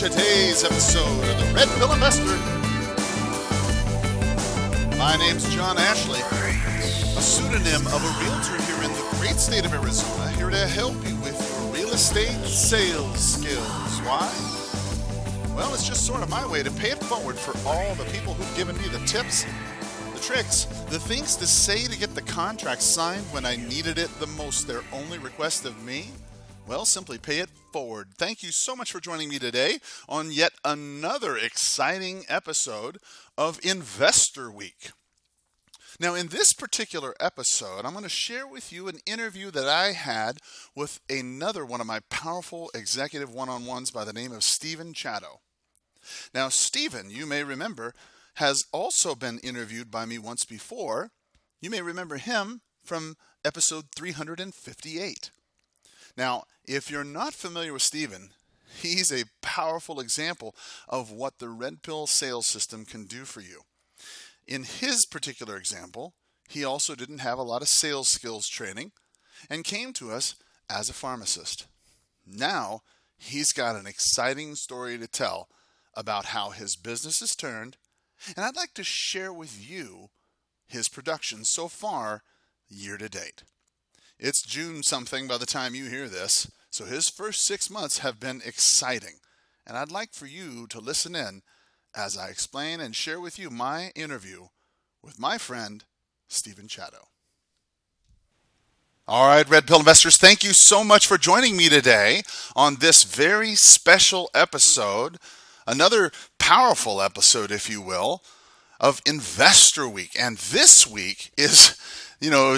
today's episode of the Red Pill Investor. My name's John Ashley, a pseudonym of a realtor here in the great state of Arizona, here to help you with your real estate sales skills. Why? Well, it's just sort of my way to pay it forward for all the people who've given me the tips, the tricks, the things to say to get the contract signed when I needed it the most. Their only request of me? Well, simply pay it forward. Thank you so much for joining me today on yet another exciting episode of Investor Week. Now, in this particular episode, I'm going to share with you an interview that I had with another one of my powerful executive one-on-ones by the name of Stephen Chatto. Now, Stephen, you may remember, has also been interviewed by me once before. You may remember him from episode 358. Now, if you're not familiar with Stephen, he's a powerful example of what the Red Pill sales system can do for you. In his particular example, he also didn't have a lot of sales skills training and came to us as a pharmacist. Now, he's got an exciting story to tell about how his business has turned, and I'd like to share with you his production so far year to date. It's June something by the time you hear this, so his first 6 months have been exciting. And I'd like for you to listen in as I explain and share with you my interview with my friend, Stephen Chatto. All right, Red Pill Investors, thank you so much for joining me today on this very special episode, another powerful episode, if you will, of Investor Week. And this week is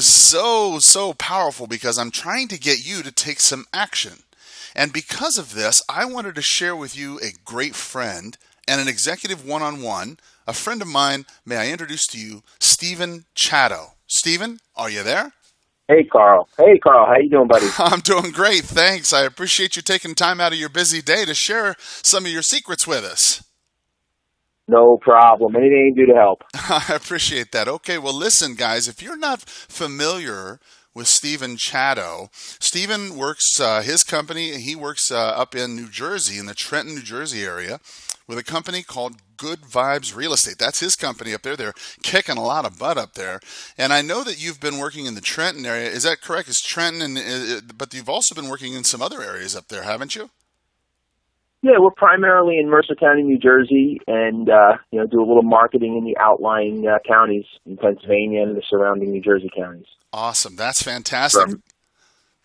so powerful because I'm trying to get you to take some action. And because of this, I wanted to share with you a great friend and an executive one-on-one, a friend of mine. May I introduce to you Stephen Chatto. Stephen, are you there? Hey, Carl. How you doing, buddy? I'm doing great, thanks. I appreciate you taking time out of your busy day to share some of your secrets with us. No problem. Anything you can do to help. I appreciate that. Okay, well, listen, guys, if you're not familiar with Stephen Chatto, Stephen works, his company, he works up in New Jersey, in the Trenton, New Jersey area, with a company called Good Vibes Real Estate. That's his company up there. They're kicking a lot of butt up there. And I know that you've been working in the Trenton area. Is that correct? It's Trenton, but you've also been working in some other areas up there, haven't you? Yeah, we're primarily in Mercer County, New Jersey, and do a little marketing in the outlying counties in Pennsylvania and the surrounding New Jersey counties. Awesome. That's fantastic.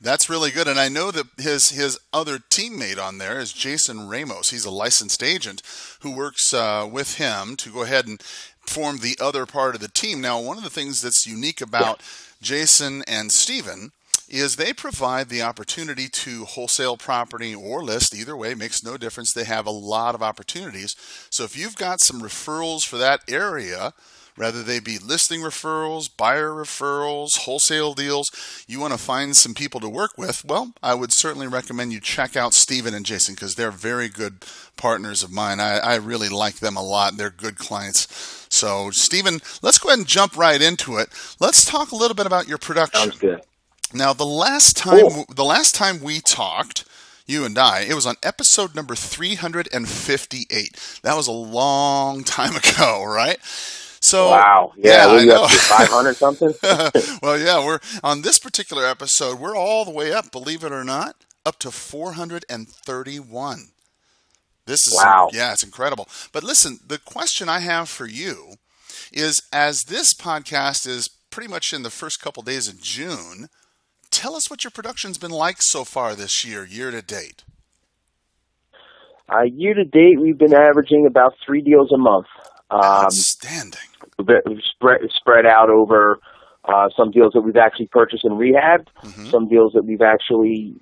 That's really good. And I know that his other teammate on there is Jason Ramos. He's a licensed agent who works with him to go ahead and form the other part of the team. Now, one of the things that's unique about Jason and Stephen is they provide the opportunity to wholesale property or list. Either way, makes no difference. They have a lot of opportunities. So if you've got some referrals for that area, whether they be listing referrals, buyer referrals, wholesale deals, you want to find some people to work with, well, I would certainly recommend you check out Stephen and Jason because they're very good partners of mine. I really like them a lot. They're good clients. So, Stephen, let's go ahead and jump right into it. Let's talk a little bit about your production. Sounds good. Now, the last time we talked, you and I, it was on episode number 358. That was a long time ago, right? So, wow. Yeah, I know. Up to 500 something? Well, yeah, we're on this particular episode, we're all the way up, believe it or not, up to 431. This is wow. Yeah, it's incredible. But listen, the question I have for you is, as this podcast is pretty much in the first couple days of June, tell us what your production's been like so far this year to date. Year to date, we've been averaging about 3 deals a month. Outstanding. Spread out over some deals that we've actually purchased and rehabbed, some deals that we've actually,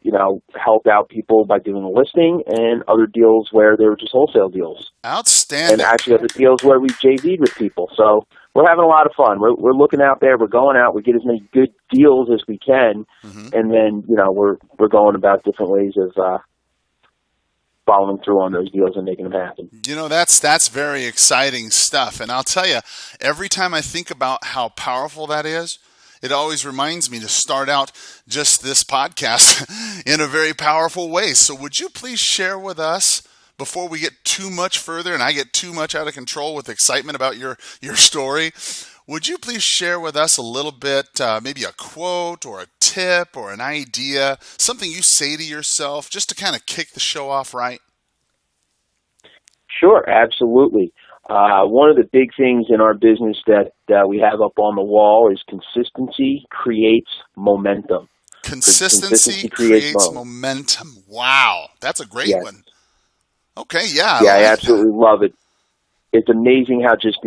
helped out people by doing a listing, and other deals where they were just wholesale deals. Outstanding. And actually other deals where we JV'd with people. So we're having a lot of fun. We're looking out there. We're going out. We get as many good deals as we can, and then we're going about different ways of following through on those deals and making them happen. That's very exciting stuff. And I'll tell you, every time I think about how powerful that is, it always reminds me to start out just this podcast in a very powerful way. So would you please share with us, before we get too much further and I get too much out of control with excitement about your story, would you please share with us a little bit, maybe a quote or a tip or an idea, something you say to yourself just to kind of kick the show off right? Sure, absolutely. One of the big things in our business that we have up on the wall is consistency creates momentum. Consistency creates momentum. Wow, that's a great Yes. one. Okay, yeah, I Yeah, I like that. absolutely love it. It's amazing how it's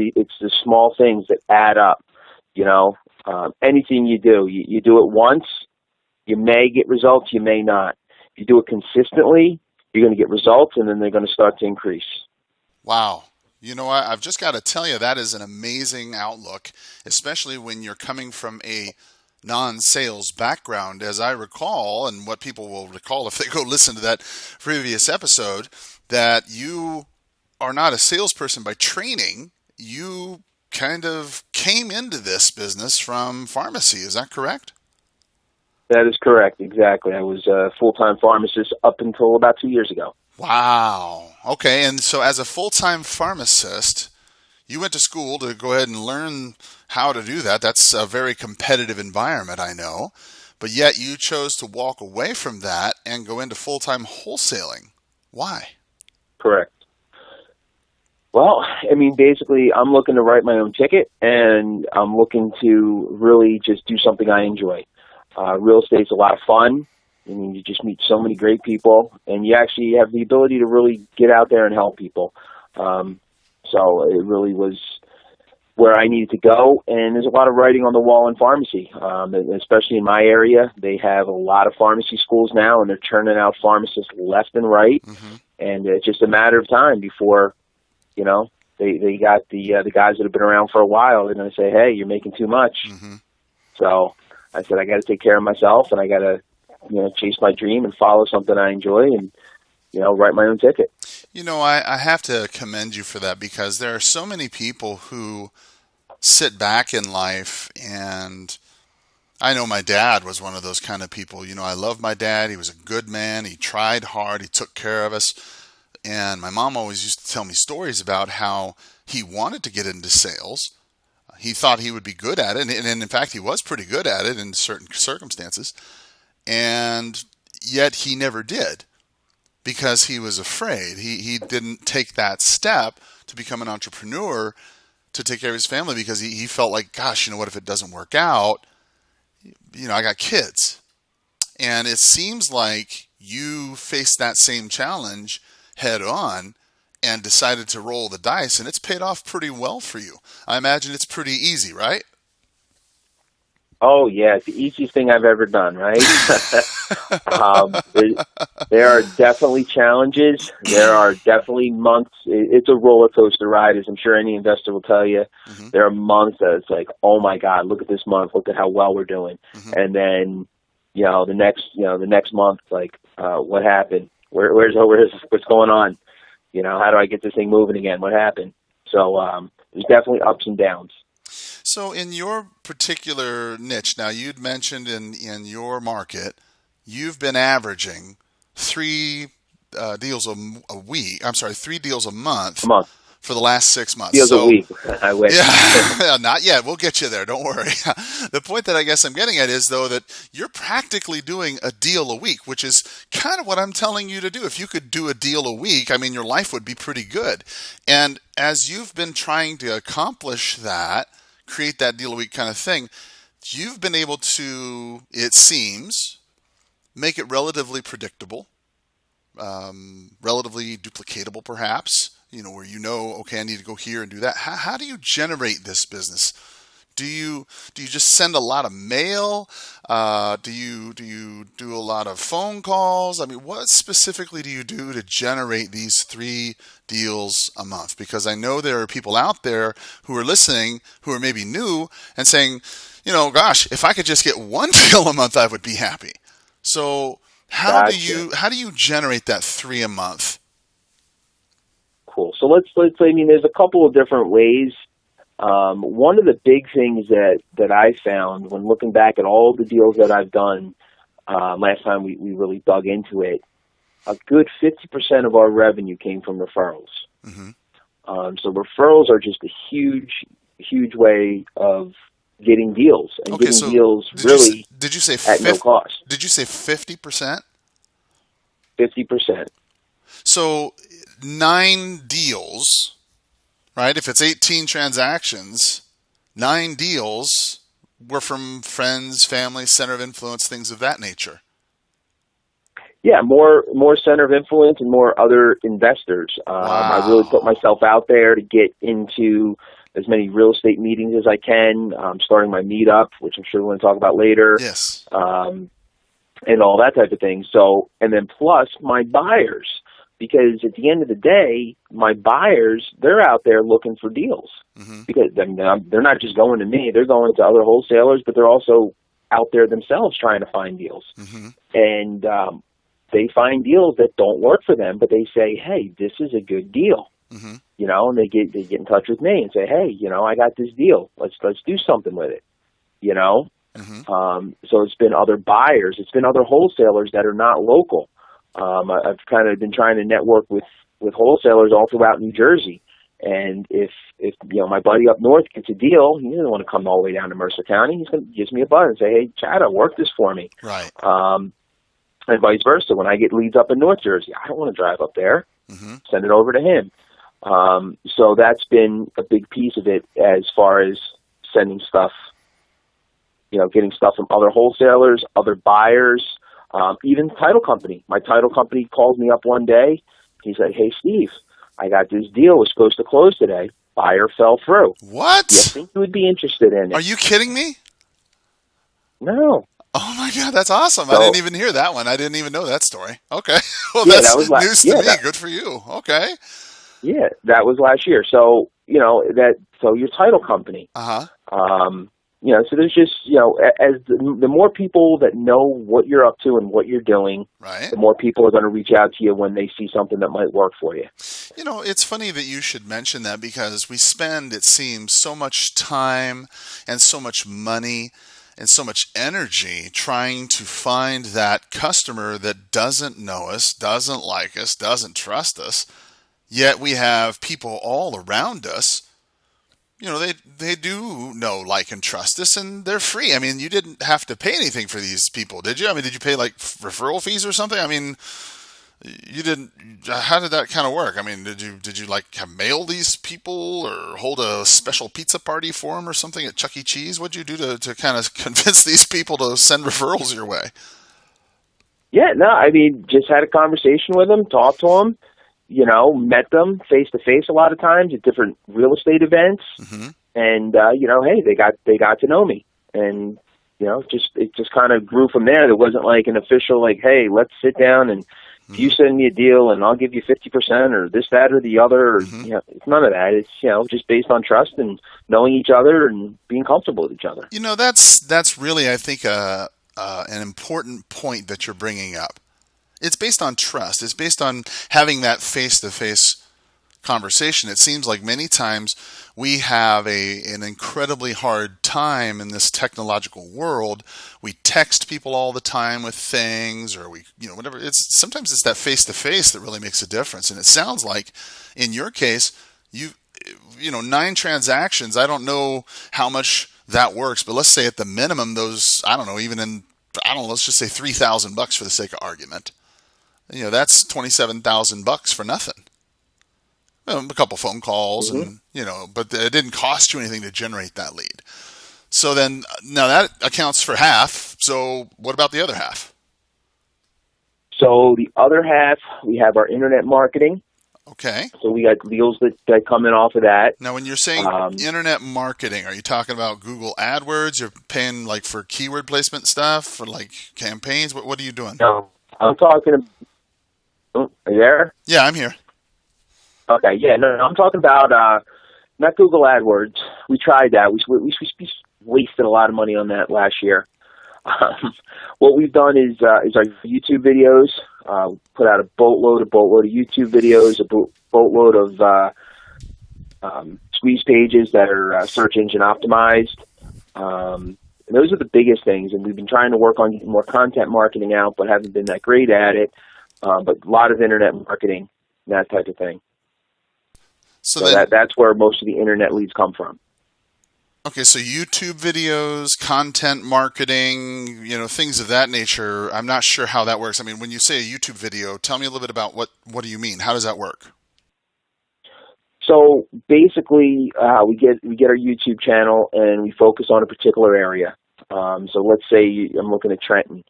the small things that add up. You know, anything you do, you do it once, you may get results, you may not. If you do it consistently, you're going to get results, and then they're going to start to increase. Wow. You know what? I've just got to tell you, that is an amazing outlook, especially when you're coming from a non-sales background, as I recall, and what people will recall if they go listen to that previous episode, that you are not a salesperson by training. You kind of came into this business from pharmacy. Is that correct? That is correct, exactly. I was a full-time pharmacist up until about 2 years ago. Wow. Okay. And so as a full-time pharmacist, you went to school to go ahead and learn how to do that. That's a very competitive environment, I know. But yet you chose to walk away from that and go into full-time wholesaling. Why? Correct. Well, I mean, basically, I'm looking to write my own ticket, and I'm looking to really just do something I enjoy. Real estate's a lot of fun. I mean, you just meet so many great people, and you actually have the ability to really get out there and help people. So it really was where I needed to go, and there's a lot of writing on the wall in pharmacy, especially in my area. They have a lot of pharmacy schools now, and they're churning out pharmacists left and right, and it's just a matter of time before, you know, they got the guys that have been around for a while. They're going to say, hey, you're making too much. So I said, I got to take care of myself, and I got to, chase my dream and follow something I enjoy and, write my own ticket. You know, I have to commend you for that, because there are so many people who sit back in life, and I know my dad was one of those kind of people. You know, I love my dad. He was a good man. He tried hard. He took care of us. And my mom always used to tell me stories about how he wanted to get into sales. He thought he would be good at it. And in fact, he was pretty good at it in certain circumstances. And yet he never did, because he was afraid. He didn't take that step to become an entrepreneur to take care of his family, because he felt like, gosh, what if it doesn't work out? I got kids. And it seems like you faced that same challenge head on and decided to roll the dice, and it's paid off pretty well for you. I imagine it's pretty easy, right? Oh, yeah, it's the easiest thing I've ever done, right? There are definitely challenges. There are definitely months. It's a roller coaster ride, as I'm sure any investor will tell you. There are months that it's like, oh, my God, look at this month. Look at how well we're doing. And then, the next month, like, what happened? What's going on? How do I get this thing moving again? What happened? So there's definitely ups and downs. So in your particular niche, now you'd mentioned in your market, you've been averaging three deals a week. I'm sorry, 3 deals a month for the last 6 months. Deals a week, I wish. Yeah, not yet. We'll get you there. Don't worry. The point that I guess I'm getting at is, though, that you're practically doing a deal a week, which is kind of what I'm telling you to do. If you could do a deal a week, I mean, your life would be pretty good. And as you've been trying to accomplish that, create that deal a week kind of thing, you've been able to, it seems, make it relatively predictable, relatively duplicatable perhaps, where okay, I need to go here and do that. How do you generate this business? Do you just send a lot of mail? Do you do a lot of phone calls? I mean, what specifically do you do to generate these 3 deals a month? Because I know there are people out there who are listening who are maybe new and saying, gosh, if I could just get 1 deal a month, I would be happy. So how do you generate that 3 a month? Cool. So let's there's a couple of different ways. One of the big things that I found when looking back at all the deals that I've done, last time we really dug into it, a good 50% of our revenue came from referrals. Mm-hmm. So referrals are just a huge way of getting deals and Okay, getting so deals did you say at no cost. Did you say 50%? 50%. So 9 deals, right? If it's 18 transactions, 9 deals were from friends, family, center of influence, things of that nature. Yeah, more center of influence and more other investors. I really put myself out there to get into as many real estate meetings as I can. Starting my meetup, which I'm sure we're going to talk about later. Yes. And all that type of thing. So, and then plus my buyers, because at the end of the day, my buyers, they're out there looking for deals. Mm-hmm. Because they're not just going to me, they're going to other wholesalers, but they're also out there themselves trying to find deals. Mm-hmm. And they find deals that don't work for them, but they say, hey, this is a good deal. Mm-hmm. You know, and they get in touch with me and say, hey, you know, I got this deal. Let's do something with it. You know? Mm-hmm. So it's been other buyers, it's been other wholesalers that are not local. I've kind of been trying to network with wholesalers all throughout New Jersey. And if you know, my buddy up north gets a deal, he doesn't want to come all the way down to Mercer County. He's going to gives me a buzz and say, hey, Chatto, work this for me. Right. And vice versa. When I get leads up in North Jersey, I don't want to drive up there. Mm-hmm. Send it over to him. So that's been a big piece of it as far as sending stuff, you know, getting stuff from other wholesalers, other buyers, even title company. My title company called me up one day. He said, hey, Steve, I got this deal. Was supposed to close today. Buyer fell through. What? Do you think you would be interested in it? Are you kidding me? No. Oh my God, that's awesome! So, I didn't even hear that one. I didn't even know that story. Okay, well, yeah, that's that was news to me. that, Good for you. Okay. Yeah, that was last year. So you know so your title company. Uh huh. You know, so there's just, you know, as the more people that know what you're up to and what you're doing, right, the more people are going to reach out to you when they see something that might work for you. You know, it's funny that you should mention that because we spend, it seems, so much time and so much money and so much energy trying to find that customer that doesn't know us, doesn't like us, doesn't trust us. Yet we have people all around us, you know, they do know, like, and trust us, and they're free. I mean, you didn't have to pay anything for these people, did you? I mean, did you pay, like, referral fees or something? I mean, you didn't. How did that kind of work? I mean, did you like mail these people or hold a special pizza party for them or something at Chuck E. Cheese? What'd you do to kind of convince these people to send referrals your way? Yeah, no, I mean, just had a conversation with them, talked to them, you know, met them face to face a lot of times at different real estate events, mm-hmm. and you know, hey, they got to know me, and you know, it just kind of grew from there. There wasn't like an official like, hey, let's sit down and you send me a deal and I'll give you 50% or this, that, or the other. Or, mm-hmm. you know, it's none of that. It's, you know, just based on trust and knowing each other and being comfortable with each other. You know, that's really, I think, an important point that you're bringing up. It's based on trust. It's based on having that face-to-face conversation. It seems like many times we have an incredibly hard time in this technological world. We text people all the time with things, or we, you know, whatever. Sometimes it's that face-to-face that really makes a difference. And it sounds like in your case, you know, 9 transactions. I don't know how much that works, but let's say at the minimum, those, I don't know, let's just say $3,000 for the sake of argument. You know, that's $27,000 for nothing. A couple phone calls, mm-hmm. and you know, but it didn't cost you anything to generate that lead. So then, now that accounts for half. So what about the other half? So the other half, we have our internet marketing. Okay. So we got deals that come in off of that. Now, when you're saying internet marketing, are you talking about Google AdWords? You're paying like for keyword placement stuff, for like campaigns? What are you doing? No, I'm talking. Are you there? Yeah, I'm here. Okay, yeah, no, I'm talking about not Google AdWords. We tried that. We wasted a lot of money on that last year. What we've done is our YouTube videos. Put out a boatload of YouTube videos, a boatload of squeeze pages that are search engine optimized. And those are the biggest things. And we've been trying to work on getting more content marketing out, but haven't been that great at it. but a lot of internet marketing, that type of thing. So So then, that's where most of the internet leads come from. okay, so YouTube videos, content marketing, things of that nature. I'm not sure how that works. I mean, when you say a YouTube video, tell me a little bit about what do you mean? How does that work? So basically, we get our YouTube channel and we focus on a particular area. So let's say I'm looking at Trenton.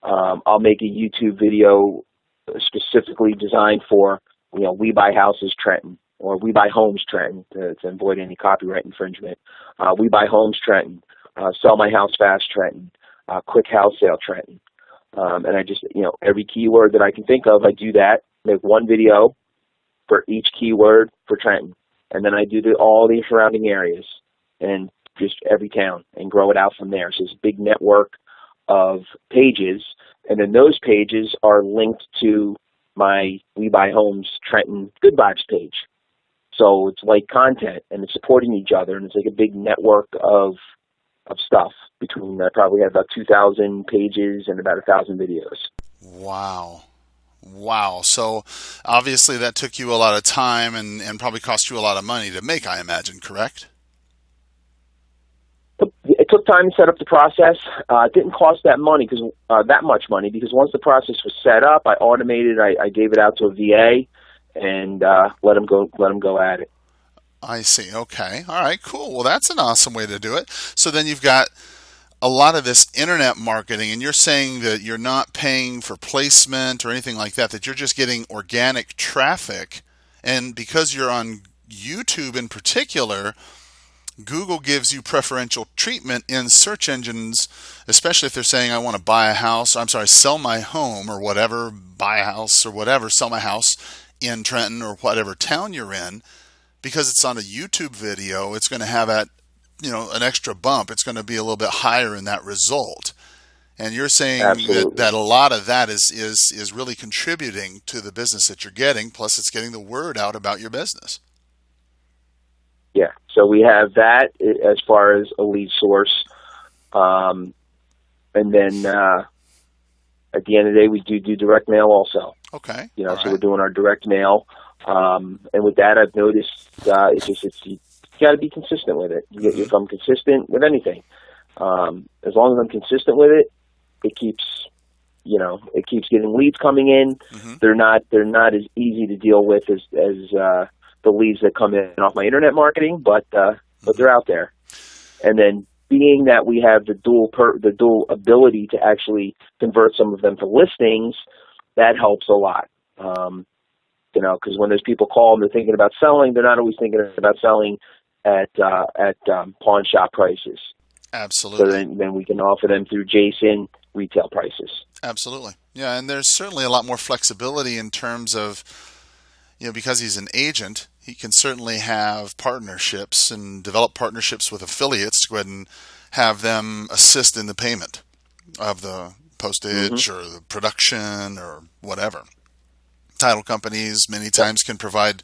I'll make a YouTube video specifically designed for, We Buy Houses Trenton, or We Buy Homes Trenton, to avoid any copyright infringement. We Buy Homes Trenton, Sell My House Fast Trenton, Quick House Sale Trenton. And I just, every keyword that I can think of, I do that, make one video for each keyword for Trenton. And then I do all the surrounding areas and just every town and grow it out from there. So it's a big network of pages, and then those pages are linked to my We Buy Homes Trenton Good Vibes page. So it's like content, and it's supporting each other, and it's like a big network of stuff between, I probably have about 2,000 pages and about 1,000 videos. Wow. Wow. So obviously that took you a lot of time and probably cost you a lot of money to make, I imagine, correct? It took time to set up the process. It didn't cost that much money, because once the process was set up, I automated. I gave it out to a VA and let them go at it. I see. Okay. All right. Cool. Well, that's an awesome way to do it. So then you've got a lot of this internet marketing, and you're saying that you're not paying for placement or anything like that, that you're just getting organic traffic. And because you're on YouTube in particular, Google gives you preferential treatment in search engines, especially if they're saying, I want to buy a house, sell my home or whatever, buy a house or whatever, sell my house in Trenton or whatever town you're in. Because it's on a YouTube video, it's going to have an extra bump. It's going to be a little bit higher in that result. And you're saying that a lot of that is really contributing to the business that you're getting, plus it's getting the word out about your business. Yeah, so we have that as far as a lead source. And then at the end of the day, we do direct mail also. Okay. So we're doing our direct mail. And with that, I've noticed you got to be consistent with it. If I'm consistent with anything, as long as I'm consistent with it, it keeps getting leads coming in. Mm-hmm. They're not as easy to deal with as the leads that come in off my internet marketing, but they're out there. And then being that we have the dual ability to actually convert some of them to listings, that helps a lot. Because when there's people call and they're thinking about selling, they're not always thinking about selling at pawn shop prices. Absolutely. So then we can offer them through Jason retail prices. Absolutely. Yeah, and there's certainly a lot more flexibility in terms of, because he's an agent, he can certainly have partnerships and develop partnerships with affiliates to go ahead and have them assist in the payment of the postage or the production or whatever. Title companies many times can provide,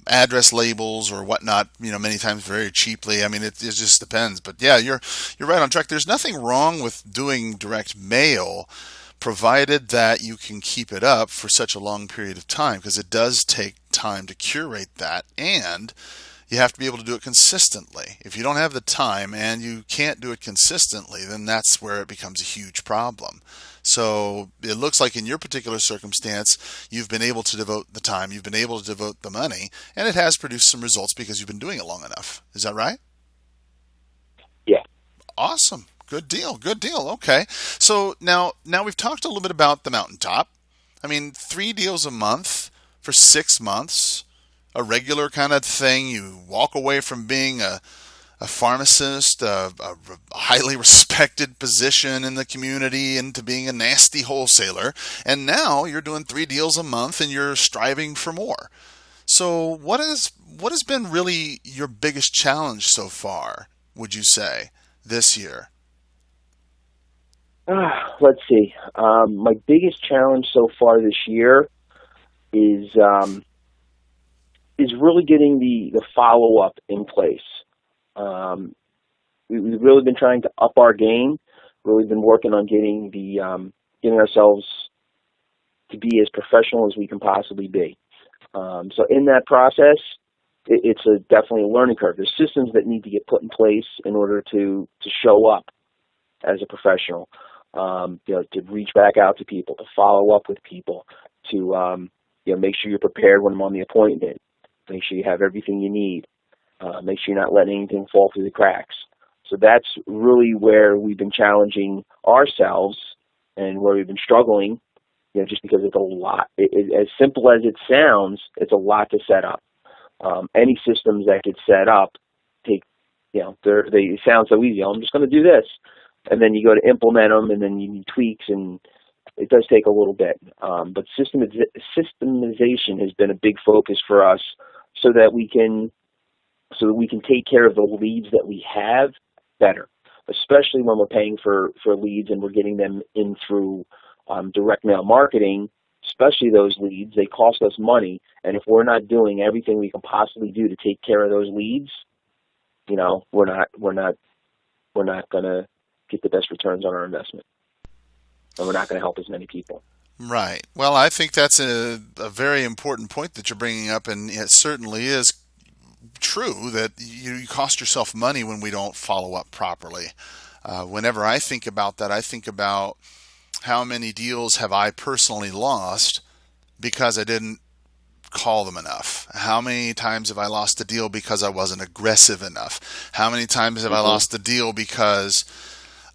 address labels or whatnot, many times very cheaply. I mean, it just depends. But yeah, you're right on track. There's nothing wrong with doing direct mail, provided that you can keep it up for such a long period of time, because it does take time to curate that, and you have to be able to do it consistently. If you don't have the time and you can't do it consistently, then that's where it becomes a huge problem. So it looks like in your particular circumstance, you've been able to devote the time, you've been able to devote the money, and it has produced some results because you've been doing it long enough. Is that right? Yeah. Awesome. Good deal. Good deal. Okay. So now we've talked a little bit about the mountaintop. I mean, 3 deals a month for 6 months, a regular kind of thing. You walk away from being a pharmacist, a highly respected position in the community, into being a nasty wholesaler. And now you're doing 3 deals a month and you're striving for more. So what has been really your biggest challenge so far, would you say, this year? Let's see. My biggest challenge so far this year is really getting the follow-up in place. We've really been trying to up our game. Really been working on getting ourselves to be as professional as we can possibly be. So in that process, it's definitely a learning curve. There's systems that need to get put in place in order to show up as a professional, to reach back out to people, to follow up with people, to make sure you're prepared when I'm on the appointment, make sure you have everything you need, make sure you're not letting anything fall through the cracks. So that's really where we've been challenging ourselves and where we've been struggling, just because it's a lot. As simple as it sounds, it's a lot to set up. Any systems that get set up they sound so easy. I'm just going to do this. And then you go to implement them, and then you need tweaks, and it does take a little bit. But systemization has been a big focus for us so that we can take care of the leads that we have better, especially when we're paying for leads and we're getting them in through direct mail marketing. Especially those leads, they cost us money, and if we're not doing everything we can possibly do to take care of those leads, we're not going to get the best returns on our investment, and we're not going to help as many people. Right. Well, I think that's a very important point that you're bringing up, and it certainly is true that you cost yourself money when we don't follow up properly. Whenever I think about that, I think about how many deals have I personally lost because I didn't call them enough? How many times have I lost a deal because I wasn't aggressive enough? How many times have I lost a deal because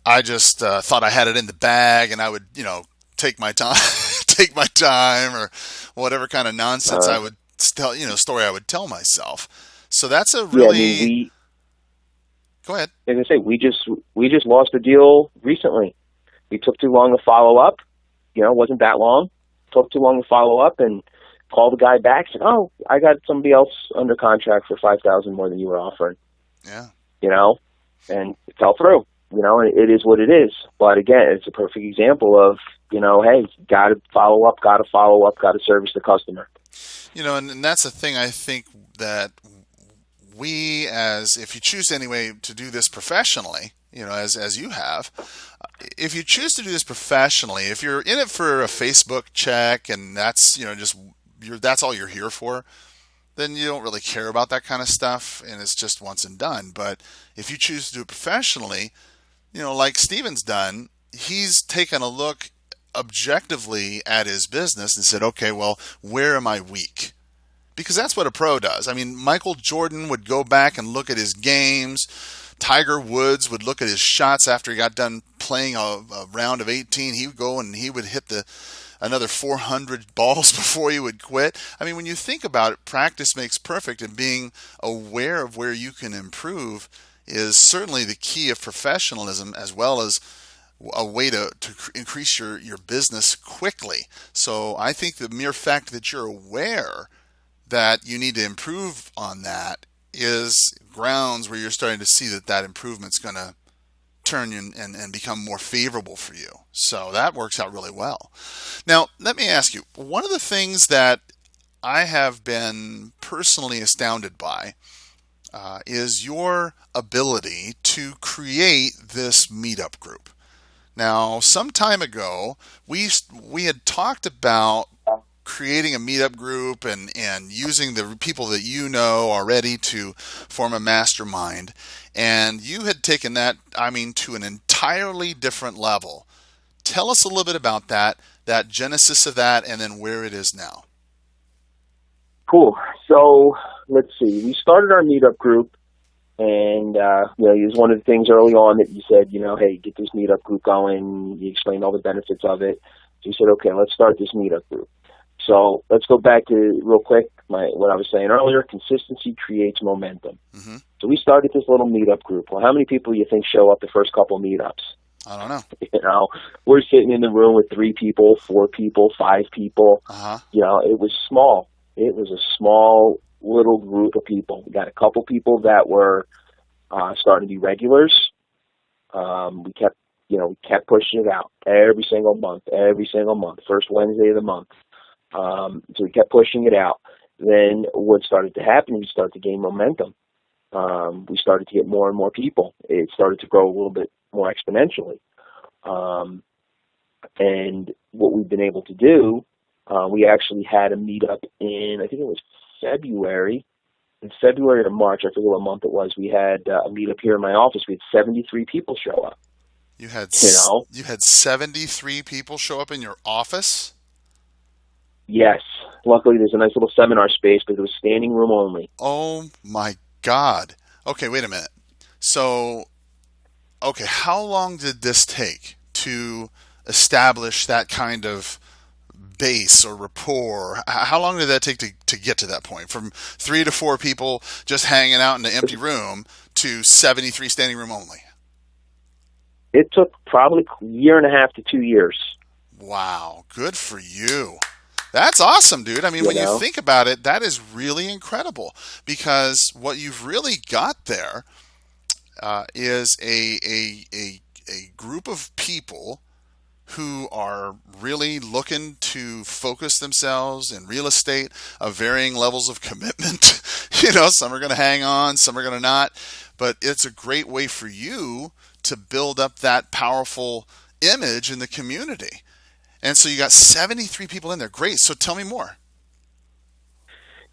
I just thought I had it in the bag and I would, take my time, or whatever kind of nonsense I would tell, story I would tell myself. So that's a really. Go ahead. I was gonna say we just lost a deal recently. We took too long to follow up. It wasn't that long. Took too long to follow up and called the guy back. Said, "Oh, I got somebody else under contract for $5,000 more than you were offering." Yeah. And it fell through. And it is what it is. But again, it's a perfect example of hey, got to follow up, got to service the customer. And that's the thing. I think that we, if you choose anyway to do this professionally, as you have, if you choose to do this professionally, if you're in it for a Facebook check and that's, that's all you're here for, then you don't really care about that kind of stuff and it's just once and done. But if you choose to do it professionally, like Stephen's done, he's taken a look objectively at his business and said, okay, well, where am I weak? Because that's what a pro does. I mean, Michael Jordan would go back and look at his games. Tiger Woods would look at his shots after he got done playing a round of 18. He would go and he would hit another 400 balls before he would quit. I mean, when you think about it, practice makes perfect, and being aware of where you can improve is certainly the key of professionalism, as well as a way to increase your business quickly. So I think the mere fact that you're aware that you need to improve on that is grounds where you're starting to see that improvement's going to turn and become more favorable for you. So that works out really well. Now, let me ask you, one of the things that I have been personally astounded by is your ability to create this meetup group. Now, some time ago, we had talked about creating a meetup group and using the people that you know already to form a mastermind. And you had taken that, to an entirely different level. Tell us a little bit about that genesis of that, and then where it is now. Cool. So let's see. We started our meetup group, and it was one of the things early on that you said, hey, get this meetup group going. You explained all the benefits of it. So you said, okay, let's start this meetup group. So let's go back to real quick what I was saying earlier. Consistency creates momentum. Mm-hmm. So we started this little meetup group. Well, how many people do you think show up the first couple meetups? I don't know. We're sitting in the room with 3 people, 4 people, 5 people. Uh-huh. It was small. It was a small little group of people. We got a couple people that were starting to be regulars. We kept pushing it out every single month, first Wednesday of the month. So we kept pushing it out. Then what started to happen, we started to gain momentum. We started to get more and more people. It started to grow a little bit more exponentially. And what we've been able to do We actually had a meetup I think it was February. In February or March, I forget what month it was. We had a meetup here in my office. We had 73 people show up. You had You know? you had 73 people show up in your office? Yes. Luckily, there's a nice little seminar space, but it was standing room only. Oh my God. Okay, wait a minute. So, okay, how long did this take to establish that kind of base or rapport? How long did that take to get to that point? From 3 to 4 people just hanging out in an empty room to 73 standing room only? It took probably a year and a half to 2 years. Wow, good for you. That's awesome, dude. I mean, when you think about it, that is really incredible, because what you've really got there is a group of people who are really looking to focus themselves in real estate of varying levels of commitment. Some are going to hang on, some are going to not. But it's a great way for you to build up that powerful image in the community. And so you got 73 people in there. Great. So tell me more.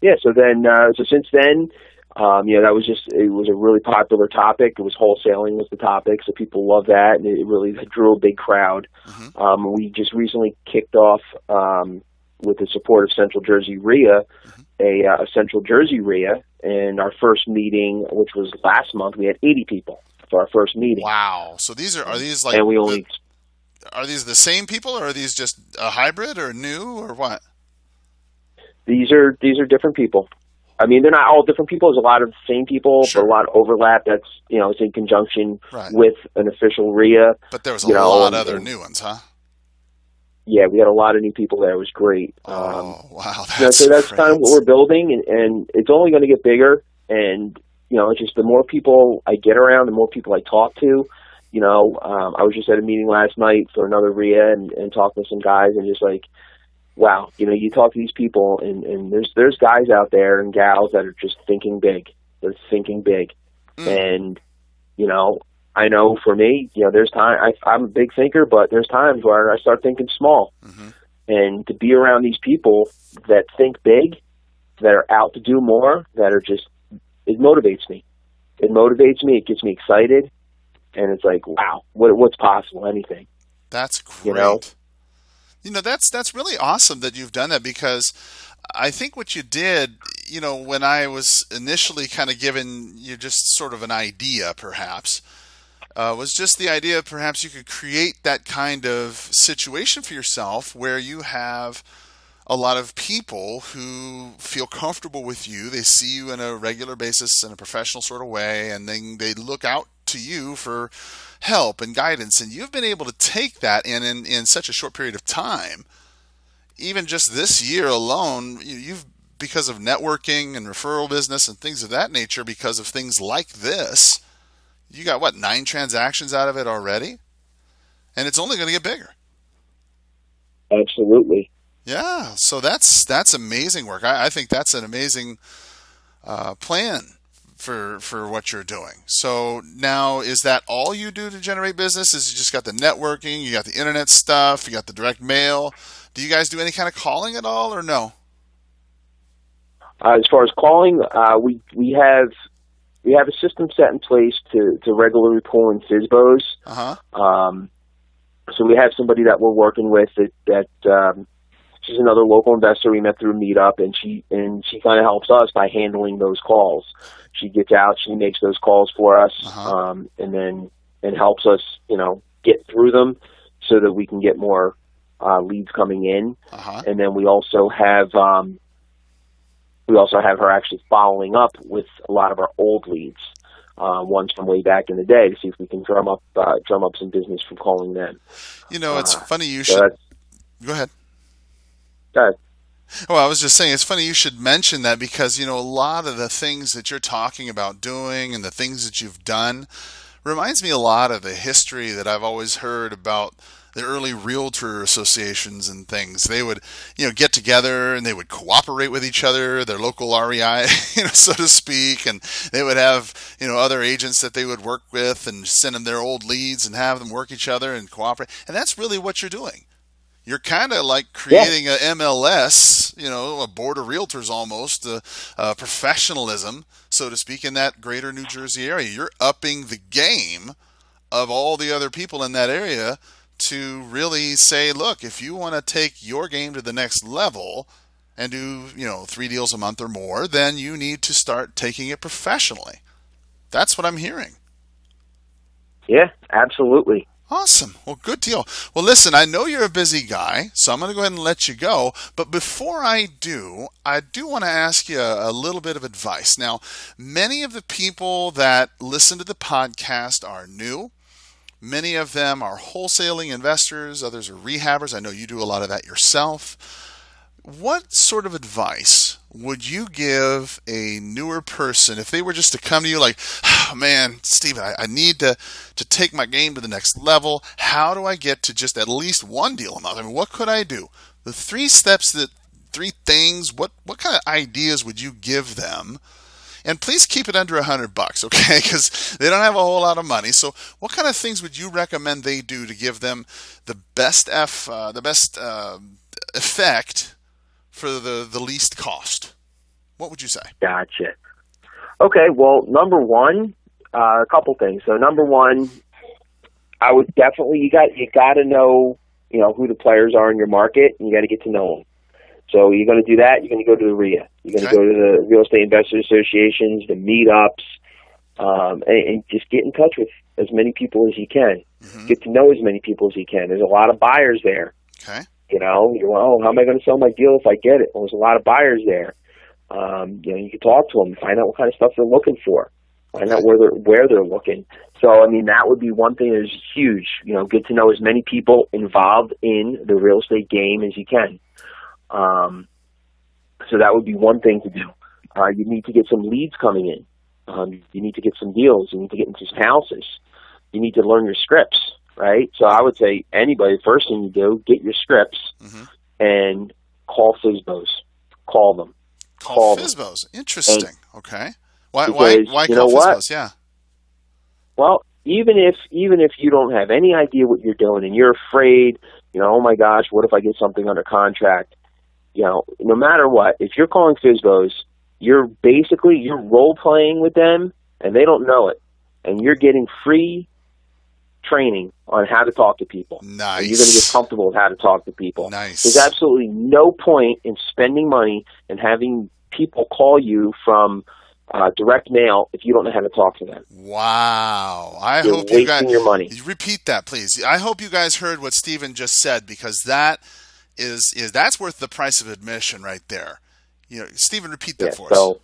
Yeah. So since then, it was a really popular topic. It was wholesaling was the topic. So people love that. And it really drew a big crowd. Mm-hmm. We just recently kicked off, with the support of Central Jersey RIA, a Central Jersey RIA. And our first meeting, which was last month, we had 80 people for our first meeting. Wow. So are these like, and we only, are these the same people, or are these just a hybrid or new or what? These are different people. I mean, they're not all different people. There's a lot of the same people, Sure. but a lot of overlap. That's, it's in conjunction with an official RIA. But there was a lot of other new ones, huh? Yeah, we had a lot of new people there. It was great. Wow. So that's kind of what we're building, and it's only going to get bigger. And, it's just the more people I get around, the more people I talk to. I was just at a meeting last night for another RIA and talking to some guys, and just like, wow, you talk to these people, and there's guys out there and gals that are just thinking big. They're thinking big. And, I know for me, there's time, I'm a big thinker, but there's times where I start thinking small. Mm-hmm. And to be around these people that think big, that are out to do more, that are just, it motivates me. It motivates me. It gets me excited. And it's like, wow, what's possible? Anything. That's great. That's really awesome that you've done that, because I think what you did, when I was initially kind of giving you just sort of an idea, perhaps, was just the idea perhaps you could create that kind of situation for yourself where you have a lot of people who feel comfortable with you. They see you on a regular basis in a professional sort of way, and then they look out to you for help and guidance. And you've been able to take that, and in such a short period of time, even just this year alone, you've, because of networking and referral business and things of that nature, because of things like this, you got 9 transactions out of it already? And it's only going to get bigger. Absolutely. Yeah, so that's amazing work. I think that's an amazing plan for what you're doing. So now, is that all you do to generate business? Is you just got the networking, you got the internet stuff, you got the direct mail? Do you guys do any kind of calling at all, or no? As far as calling, we have a system set in place to regularly pull in FSBOs. So we have somebody that we're working with that she's another local investor we met through a meetup, and she kind of helps us by handling those calls. She gets out, she makes those calls for us, and helps us, get through them so that we can get more leads coming in. And then we also have her actually following up with a lot of our old leads, ones from way back in the day, to see if we can drum up some business from calling them. It's funny you should. Go ahead. Go ahead. Well, I was just saying, it's funny you should mention that, because, a lot of the things that you're talking about doing and the things that you've done reminds me a lot of the history that I've always heard about the early realtor associations and things. They would, get together and they would cooperate with each other, their local REI, so to speak, and they would have, other agents that they would work with and send them their old leads and have them work each other and cooperate. And that's really what you're doing. You're kind of like Yeah, creating a MLS, a board of realtors almost, professionalism, so to speak, in that greater New Jersey area. You're upping the game of all the other people in that area to really say, look, if you want to take your game to the next level and do, 3 deals a month or more, then you need to start taking it professionally. That's what I'm hearing. yeah, absolutely. Awesome. Well, good deal. Well, listen, I know you're a busy guy, so I'm going to go ahead and let you go. But before I do want to ask you a little bit of advice. Now, many of the people that listen to the podcast are new. Many of them are wholesaling investors. Others are rehabbers. I know you do a lot of that yourself. What sort of advice would you give a newer person if they were just to come to you like, oh, man, Stephen, I need to take my game to the next level. How do I get to just at least one deal a month? I mean, what could I do? The 3 things, what kind of ideas would you give them? And please keep it under $100, okay? Because they don't have a whole lot of money. So, what kind of things would you recommend they do to give them the best effect for the least cost? What would you say? Gotcha. Okay, well, number one, a couple things. So, number one, I would definitely you got to know who the players are in your market, and you got to get to know them. So you're going to do that. You're going to go to the RIA. You're going to go to the Real Estate Investors Associations, the meetups, and just get in touch with as many people as you can. Mm-hmm. Get to know as many people as you can. There's a lot of buyers there. Okay. How am I going to sell my deal if I get it? Well, there's a lot of buyers there. You can talk to them, find out what kind of stuff they're looking for, find out where they're looking. So, I mean, that would be one thing that is huge. Get to know as many people involved in the real estate game as you can. So that would be one thing to do. You need to get some leads coming in. You need to get some deals. You need to get into some houses. You need to learn your scripts, right? So I would say anybody, first thing you do, get your scripts and call FSBOs. Call them. Call FSBOs. Interesting. Okay. Why you call FSBOs? Yeah. Well, even if you don't have any idea what you're doing and you're afraid, oh my gosh, what if I get something under contract? No matter what, if you're calling FSBOs, you're role playing with them and they don't know it. And you're getting free training on how to talk to people. Nice. And you're going to get comfortable with how to talk to people. Nice. There's absolutely no point in spending money and having people call you from direct mail if you don't know how to talk to them. Wow. You're hope wasting your money. Repeat that, please. I hope you guys heard what Stephen just said, because that's worth the price of admission right there. Stephen, repeat that for us.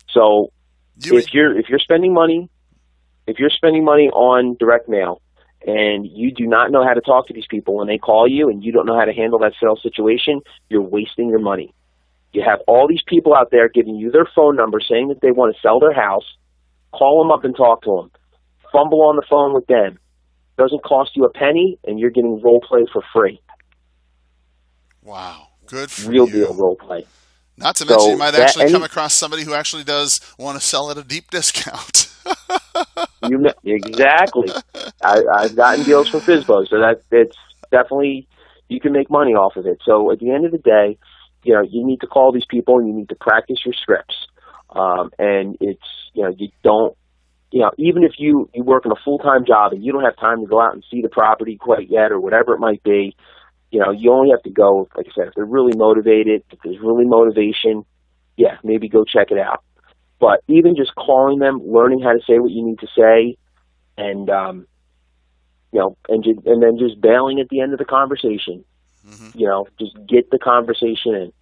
So if you're spending money on direct mail and you do not know how to talk to these people when they call you and you don't know how to handle that sales situation, you're wasting your money. You have all these people out there giving you their phone number saying that they want to sell their house. Call them up and talk to them. Fumble on the phone with them. Doesn't cost you a penny, and you're getting role play for free. Wow. Good for Real you. deal role play. Not to mention you might actually come across somebody who actually does want to sell at a deep discount. Exactly. I've gotten deals from FSBO, so it's definitely, you can make money off of it. So at the end of the day, you need to call these people and you need to practice your scripts. And it's, you don't, even if you work in a full-time job and you don't have time to go out and see the property quite yet or whatever it might be, you only have to go, like I said, if they're really motivated, if there's really motivation, yeah, maybe go check it out. But even just calling them, learning how to say what you need to say, and and then just bailing at the end of the conversation. Just get the conversation in.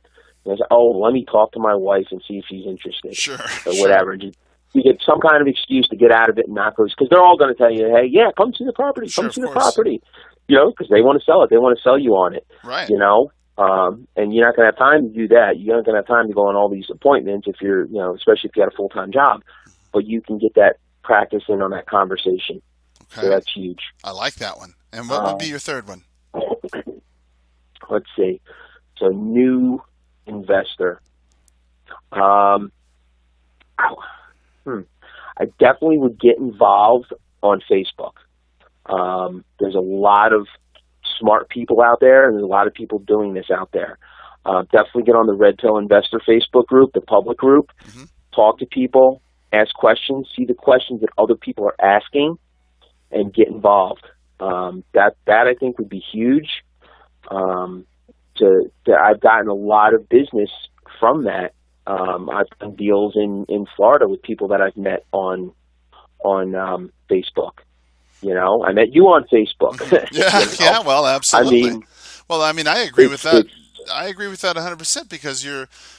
Say, let me talk to my wife and see if she's interested. Sure. Or whatever. Just, you get some kind of excuse to get out of it and not go, because they're all going to tell you, hey, yeah, come see the property, come see the property. Because they want to sell it. They want to sell you on it. Right. And you're not going to have time to do that. You're not going to have time to go on all these appointments if you're, especially if you got a full-time job. But you can get that practice in on that conversation. Okay. So that's huge. I like that one. And what would be your third one? Let's see. So new investor. I definitely would get involved on Facebook. There's a lot of smart people out there, and there's a lot of people doing this out there. Definitely get on the Red Pill Investor Facebook group, the public group. Talk to people, ask questions, see the questions that other people are asking, and get involved. That I think would be huge. I've gotten a lot of business from that. I've done deals in Florida with people that I've met on Facebook. You know, I met you on Facebook. Yeah, you know? yeah. Well, absolutely. I mean, I agree with that. I agree with that 100% because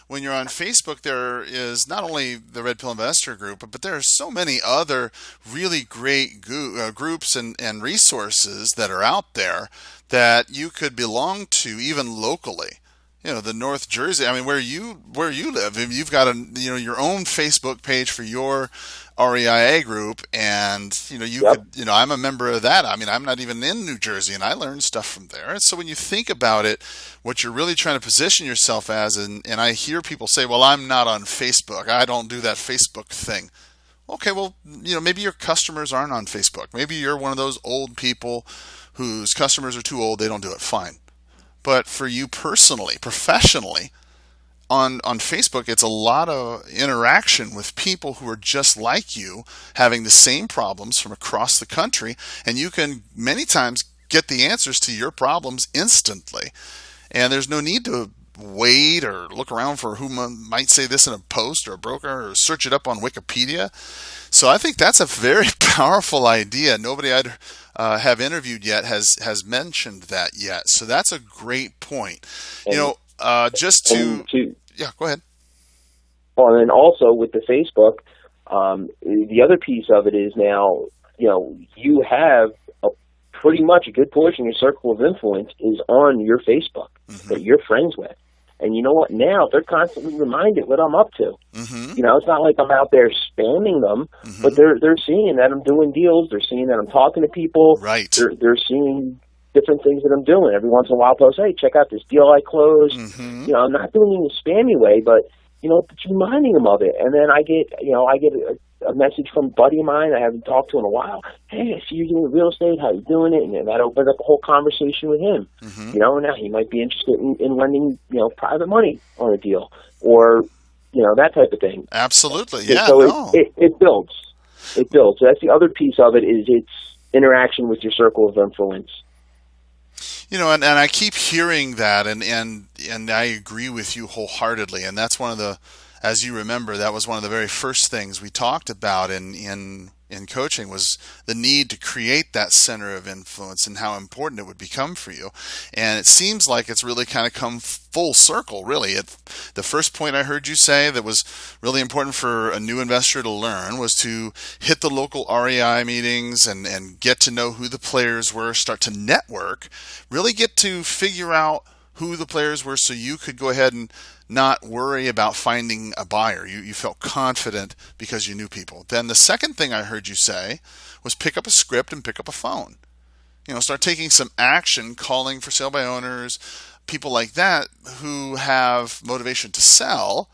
when you're on Facebook, there is not only the Red Pill Investor Group, but there are so many other really great groups and resources that are out there that you could belong to even locally. You know, the North Jersey. I mean, where you live, you've got your own Facebook page for your REIA group, and could. I'm a member of that. I mean, I'm not even in New Jersey, and I learn stuff from there. And so when you think about it, what you're really trying to position yourself as, and I hear people say, "Well, I'm not on Facebook. I don't do that Facebook thing." Okay, well, maybe your customers aren't on Facebook. Maybe you're one of those old people whose customers are too old. They don't do it. Fine. But for you personally, professionally, on Facebook, it's a lot of interaction with people who are just like you, having the same problems from across the country, and you can many times get the answers to your problems instantly. And there's no need to wait or look around for who might say this in a post or a broker or search it up on Wikipedia. So I think that's a very powerful idea. Nobody I'd have interviewed yet has mentioned that yet. So that's a great point. And, yeah, go ahead. Well, and then also with the Facebook, the other piece of it is now, you have pretty much a good portion of your circle of influence is on your Facebook that you're friends with. And you know what? Now they're constantly reminded what I'm up to. It's not like I'm out there spamming them, but they're seeing that I'm doing deals. They're seeing that I'm talking to people. Right. They're seeing different things that I'm doing. Every once in a while, I'll post, "Hey, check out this deal I closed." I'm not doing it in a spammy way, but just reminding them of it. And then I get a message from a buddy of mine I haven't talked to in a while. "Hey, I see you're doing real estate. How you doing it?" And that opens up a whole conversation with him. Now he might be interested in lending, private money on a deal or, that type of thing. Absolutely. Yeah. So it builds. It builds. So that's the other piece of it is it's interaction with your circle of influence. And I keep hearing that, and I agree with you wholeheartedly. And that's one of the, as you remember, that was one of the very first things we talked about in coaching was the need to create that center of influence and how important it would become for you. And it seems like it's really kind of come full circle, really. The first point I heard you say that was really important for a new investor to learn was to hit the local REI meetings and get to know who the players were, start to network, really get to figure out who the players were so you could go ahead and not worry about finding a buyer. You felt confident because you knew people. Then the second thing I heard you say was pick up a script and pick up a phone. Start taking some action, calling for sale by owners, people like that who have motivation to sell.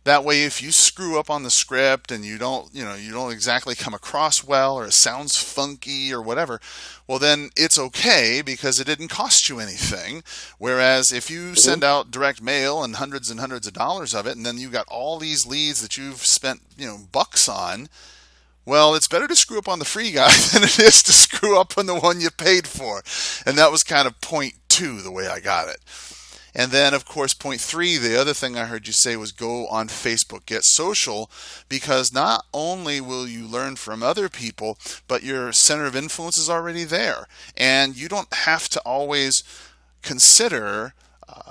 That way, if you screw up on the script and you don't exactly come across well or it sounds funky or whatever, well, then it's okay because it didn't cost you anything. Whereas if you send out direct mail and hundreds of dollars of it, and then you got all these leads that you've spent, bucks on, well, it's better to screw up on the free guy than it is to screw up on the one you paid for. And that was kind of point 2, the way I got it. And then, of course, point 3, the other thing I heard you say was go on Facebook, get social, because not only will you learn from other people, but your center of influence is already there. And you don't have to always consider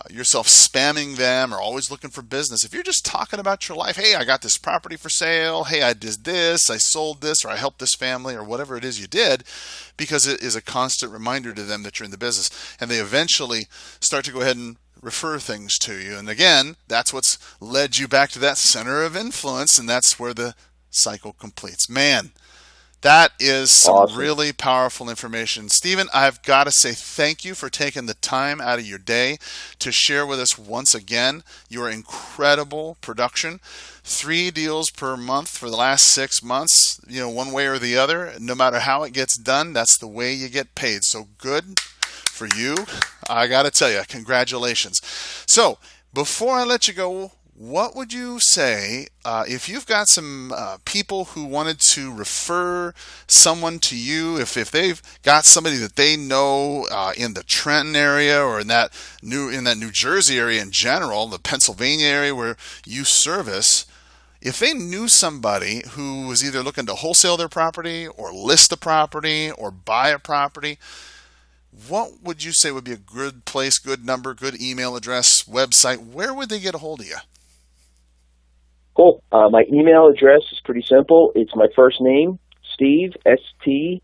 yourself spamming them or always looking for business. If you're just talking about your life, hey, I got this property for sale, hey, I did this, I sold this, or I helped this family, or whatever it is you did, because it is a constant reminder to them that you're in the business. And they eventually start to go ahead and refer things to you. And again, that's what's led you back to that center of influence, and that's where the cycle completes. Man, that is some awesome. Really powerful information. Stephen, I've got to say thank you for taking the time out of your day to share with us once again your incredible production. 3 deals per month for the last 6 months, one way or the other. No matter how it gets done, that's the way you get paid. So good for you, I got to tell you, congratulations. So before I let you go, what would you say if you've got some people who wanted to refer someone to you, if they've got somebody that they know in the Trenton area or in that New Jersey area in general, the Pennsylvania area where you service, if they knew somebody who was either looking to wholesale their property or list the property or buy a property, what would you say would be a good place, good number, good email address, website? Where would they get a hold of you? Cool. My email address is pretty simple. It's my first name, Steve, STEVE,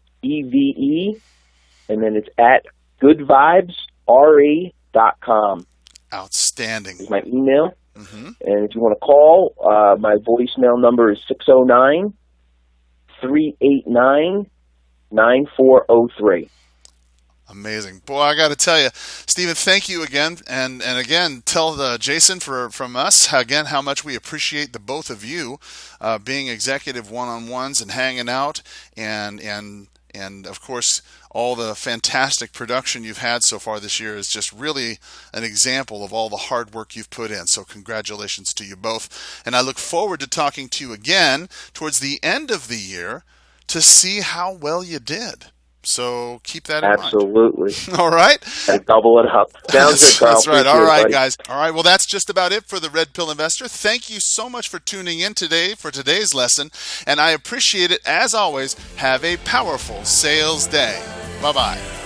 and then it's at goodvibesre.com. Outstanding. Is my email. Mm-hmm. And if you want to call, my voicemail number is 609-389-9403. Amazing. Boy, I got to tell you, Stephen, thank you again. And again, tell Jason from us, again, how much we appreciate the both of you being executive one-on-ones and hanging out. And of course, all the fantastic production you've had so far this year is just really an example of all the hard work you've put in. So congratulations to you both. And I look forward to talking to you again towards the end of the year to see how well you did. So keep that in mind. Absolutely. All right. And double it up. Sounds good, Carl. That's right. Appreciate all right, buddy. guys. All right. Well, that's just about it for the Red Pill Investor. Thank you so much for tuning in today for today's lesson. And I appreciate it. As always, have a powerful sales day. Bye-bye.